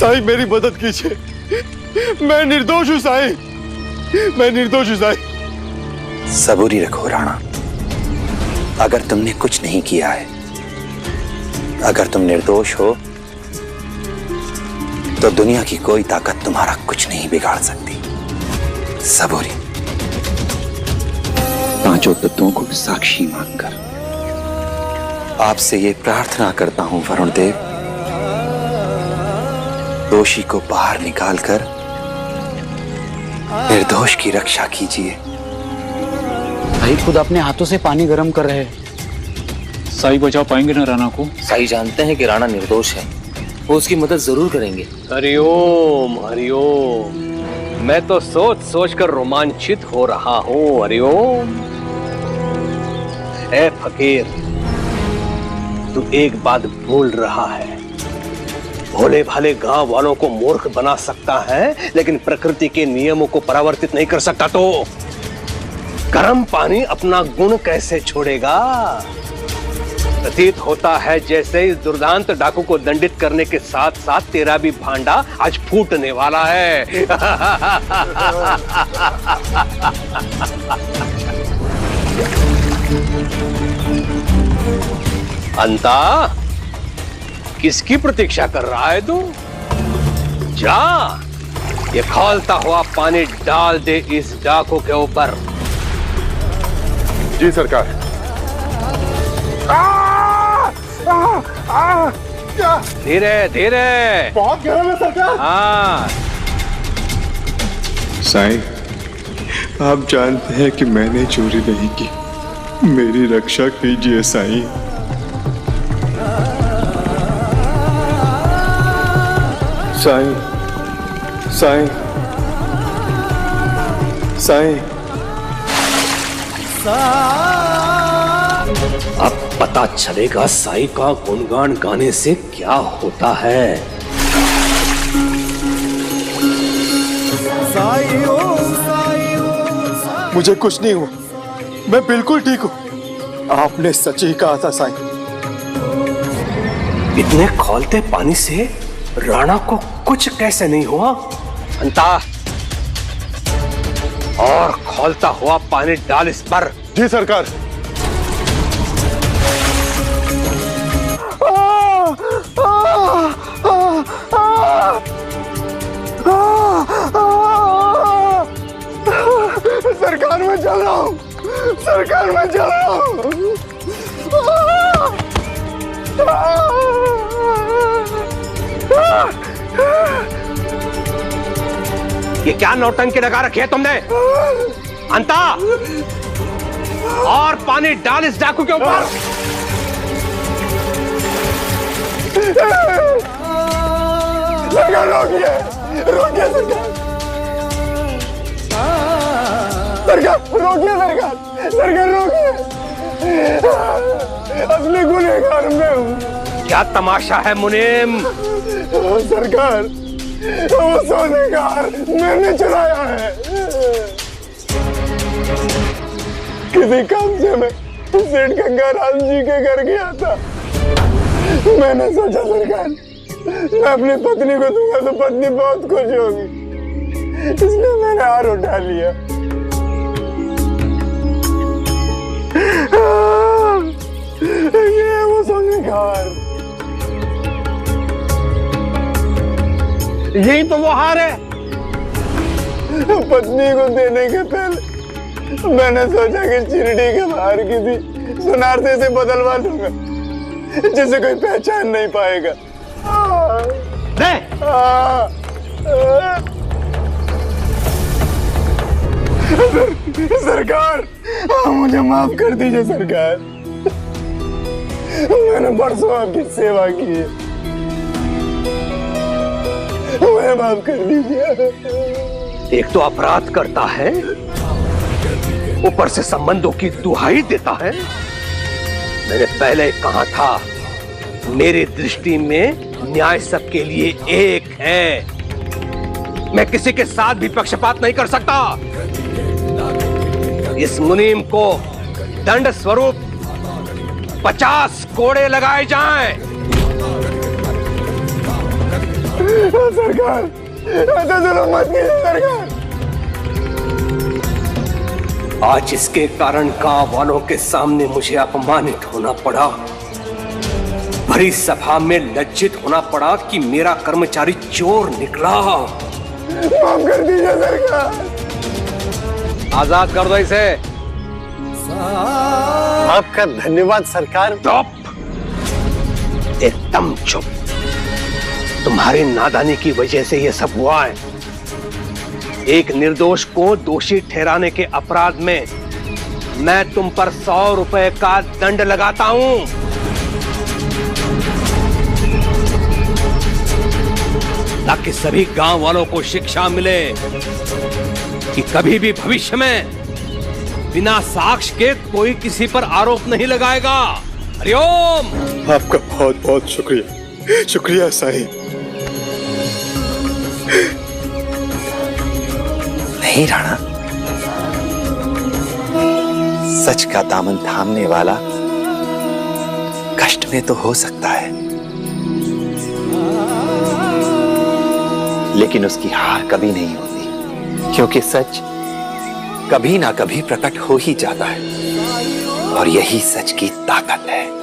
साईं मेरी मदद कीजिए, मैं निर्दोष हूं साईं, मैं निर्दोष हूं साईं। सबूरी रखो राणा, अगर तुमने कुछ नहीं किया है, अगर तुम निर्दोष हो तो दुनिया की कोई ताकत तुम्हारा कुछ नहीं बिगाड़ सकती। सबूरी। पांचों तत्वों को साक्षी मानकर आपसे ये प्रार्थना करता हूं वरुण देव, दोषी को बाहर निकालकर निर्दोष की रक्षा कीजिए। भाई खुद अपने हाथों से पानी गर्म कर रहे हैं। साईं बचा पाएंगे ना राणा को? साईं जानते हैं कि राणा निर्दोष है, वो उसकी मदद जरूर करेंगे। हरिओम हरिओम, मैं तो सोच सोच कर रोमांचित हो रहा हूँ। हरिओम। ए फकीर, तू एक बात भूल रहा है, भोले भाले गांव वालों को मूर्ख बना सकता है लेकिन प्रकृति के नियमों को परावर्तित नहीं कर सकता। तो गर्म पानी अपना गुण कैसे छोड़ेगा? प्रतीत होता है जैसे इस दुर्दांत डाकू को दंडित करने के साथ साथ तेरा भी भांडा आज फूटने वाला है। अंता, किसकी प्रतीक्षा कर रहा है तू? जा, ये खौलता हुआ पानी डाल दे इस डाकू के ऊपर। जी सरकार। धीरे धीरे। बहुत गर्म है सरकार। हाँ। साईं, आप जानते हैं कि मैंने चोरी नहीं की, मेरी रक्षा कीजिए साईं। साईं, साईं, साईं। अब पता चलेगा साईं का गुणगान गाने से क्या होता है। मुझे कुछ नहीं हुआ, मैं बिल्कुल ठीक हूँ। आपने सच ही कहा था साईं। इतने खौलते पानी से राणा को कुछ कैसे नहीं हुआ? अंता, और खौलता हुआ पानी डाल इस पर। जी सरकार। सरकार मैं चल रहा हूँ, सरकार मैं चल रहा हूँ। ये क्या नौटंकी लगा रखी है तुमने? अंता, और पानी डाल इस डाकू के ऊपर। सरकार रोकिए, रोकिए सरकार, सरकार रोकिए, सरकार, सरकार रोकिए। असली गुनहगार मैं हूँ। क्या तमाशा है मुनीम? सरकार, वो सोनेगार मैंने चुराया है। किसी काम से मैं सेठ गंगाराम जी के घर गया था। मैंने सोचा सरकार, मैं अपनी पत्नी को दूंगा तो पत्नी बहुत खुश होगी, इसलिए मैंने हार उठा लिया। ये वो सोनेगार, यही तो वो हार है। पत्नी को देने के पहले मैंने सोचा कि चिरडी के बाहर किसी सुनारते से बदलवा लूंगा जिसे कोई पहचान नहीं पाएगा। सरकार, मुझे माफ कर दीजिए सरकार, मैंने परसों आपकी सेवा की है, मुझे माफ कर दीजिए। एक तो अपराध करता है, ऊपर से संबंधों की दुहाई देता है। मैंने पहले कहा था, मेरी दृष्टि में न्याय सबके लिए एक है। मैं किसी के साथ भी पक्षपात नहीं कर सकता। इस मुनीम को दंड स्वरूप 50 कोड़े लगाए जाएं। सरकार, ऐसा जुल्म मत कीजिए सरकार। आज इसके कारण गांव वालों के सामने मुझे अपमानित होना पड़ा, भरी सभा में लज्जित होना पड़ा कि मेरा कर्मचारी चोर निकला। माफ कर दीजिए सरकार। आजाद कर दो इसे। आपका धन्यवाद सरकार। चुप, एकदम चुप। तुम्हारी नादानी की वजह से यह सब हुआ है। एक निर्दोष को दोषी ठहराने के अपराध में मैं तुम पर 100 रुपए का दंड लगाता हूं। ताकि सभी गांव वालों को शिक्षा मिले कि कभी भी भविष्य में बिना साक्ष्य के कोई किसी पर आरोप नहीं लगाएगा। हरिओम। आपका बहुत बहुत शुक्रिया, शुक्रिया साहिब। नहीं राणा, सच का दामन थामने वाला कष्ट में तो हो सकता है, लेकिन उसकी हार कभी नहीं होती, क्योंकि सच कभी ना कभी प्रकट हो ही जाता है और यही सच की ताकत है।